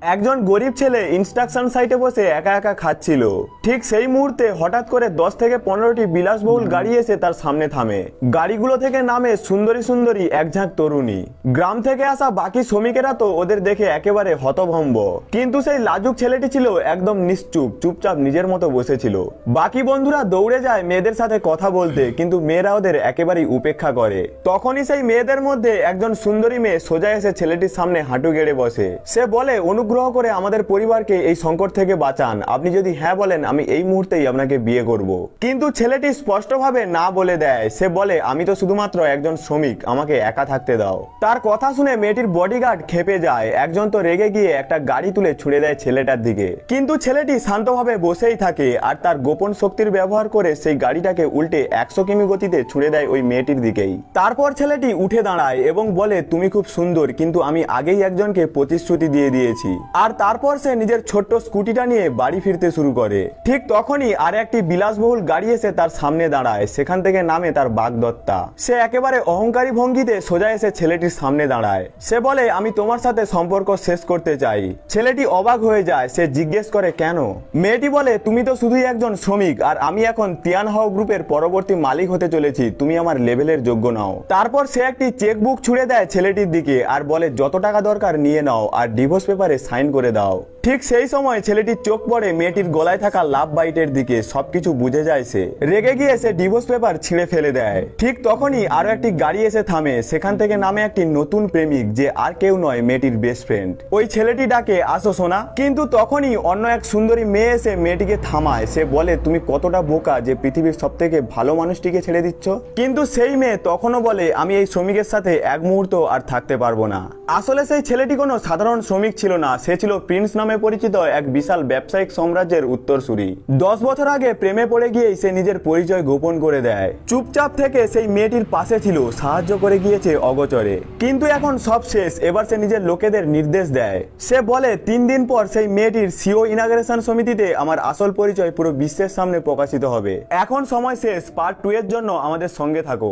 একজন গরিব ছেলে ইনস্ট্রাকশন সাইটে বসে একা একা খাচ্ছিল। ঠিক সেই মুহূর্তে হঠাৎ করে 10 থেকে 15টি বিলাসবহুল গাড়ি এসে তার সামনে থামে। গাড়িগুলো থেকে নামে সুন্দরী সুন্দরী এক ঝাঁক তরুণী। গ্রাম থেকে আসা বাকি শ্রমিকেরা তো ওদের দেখে একেবারে হতভম্ব, কিন্তু সেই লাজুক ছেলেটি ছিল একদম নিশ্চুপ, চুপচাপ নিজের মতো বসেছিল। বাকি বন্ধুরা দৌড়ে যায় মেয়েদের সাথে কথা বলতে, কিন্তু মেয়েরা ওদের একেবারেই উপেক্ষা করে। তখনই সেই মেয়েদের মধ্যে একজন সুন্দরী মেয়ে সোজা এসে ছেলেটির সামনে হাঁটু গেড়ে বসে। সে বলে, অনুগ্রহ করে আমাদের পরিবারকে এই সংকট থেকে বাঁচান। আপনি যদি হ্যাঁ বলেন, আমি এই মুহূর্তেই আপনাকে বিয়ে করব। কিন্তু ছেলেটি স্পষ্টভাবে না বলে দেয়। সে বলে, আমি তো শুধুমাত্র একজন শ্রমিক, আমাকে একা থাকতে দাও। তার কথা শুনে মেয়েটির বডিগার্ড ক্ষেপে যায়। একজন তো রেগে গিয়ে একটা গাড়ি তুলে ছুড়ে দেয় ছেলেটার দিকে, কিন্তু ছেলেটি শান্তভাবে বসেই থাকে আর তার গোপন শক্তির ব্যবহার করে সেই গাড়িটাকে উল্টে 100 কিমি গতিতে ছুড়ে দেয় ওই মেয়েটির দিকেই। তারপর ছেলেটি উঠে দাঁড়ায় এবং বলে, তুমি খুব সুন্দর, কিন্তু আমি আগেই একজনকে প্রতিশ্রুতি দিয়ে দিয়েছি। আর তারপর সে নিজের ছোট্ট স্কুটিটা নিয়ে বাড়ি ফিরতে শুরু করে। ঠিক তখনই আর একটি বিলাসবহুল গাড়ি এসে তার সামনে দাঁড়ায়। সেখান থেকে নামে তার বাগদত্তা। সে একেবারে অহংকারী ভঙ্গিতে সোজা এসে ছেলেটির সামনে দাঁড়ায়। সে বলে, আমি তোমার সাথে সম্পর্ক শেষ করতে চাই। ছেলেটি অবাক হয়ে যায়। সে জিজ্ঞেস করে, কেন? মেয়েটি বলে, তুমি তো শুধুই একজন শ্রমিক, আর আমি এখন তিয়ানহাও গ্রুপের পরবর্তী মালিক হতে চলেছি। তুমি আমার লেভেলের যোগ্য নাও। তারপর সে একটি চেকবুক ছুড়ে দেয় ছেলেটির দিকে আর বলে, যত টাকা দরকার নিয়ে নাও আর ডিভোর্স পেপারে সাইন করে দাও। ঠিক সেই সময় ছেলেটির চোখ পড়ে মেয়েটির গলায় থাকা লাভ বাইটের দিকে। সবকিছু বুঝে যায় সে। রেগে গিয়ে সে ডিভোর্স পেপার ছিঁড়ে ফেলে দেয়। ঠিক তখনই আরো একটি গাড়ি এসে থামে। সেখান থেকে নামে একটি নতুন প্রেমিক, যে আর কেউ নয়, মেয়েটির বেস্ট ফ্রেন্ড। ওই ছেলেটি ডাকে, আসো সোনা। কিন্তু তখনই অন্য এক সুন্দরী মেয়ে এসে মেয়েটিকে থামায়। সে বলে, তুমি কতটা বোকা যে পৃথিবীর সব থেকে ভালো মানুষটিকে ছেড়ে দিচ্ছ। কিন্তু সেই মেয়ে তখনও বলে, আমি এই শ্রমিকের সাথে এক মুহূর্ত আর থাকতে পারবো না। আসলে সেই ছেলেটি কোনো সাধারণ শ্রমিক ছিল না। সে ছিল প্রিন্স নামে পরিচিত এক বিশাল ব্যবসায়িক সাম্রাজ্যের উত্তরসূরি। 10 বছর আগে প্রেমে পড়ে গিয়েই সে নিজের পরিচয় গোপন করে দেয়। চুপচাপ থেকে সেই মেয়েটির পাশে ছিল, সাহায্য করে গিয়েছে অগোচরে। কিন্তু এখন সব শেষ। এবার সে নিজের লোকেদের নির্দেশ দেয়। সে বলে, 3 দিন পর সেই মেয়েটির সিও ইনাগ্রেশন সমিতিতে আমার আসল পরিচয় পুরো বিশ্বের সামনে প্রকাশিত হবে। এখন সময় শেষ। পার্ট 2 এর জন্য আমাদের সঙ্গে থাকো।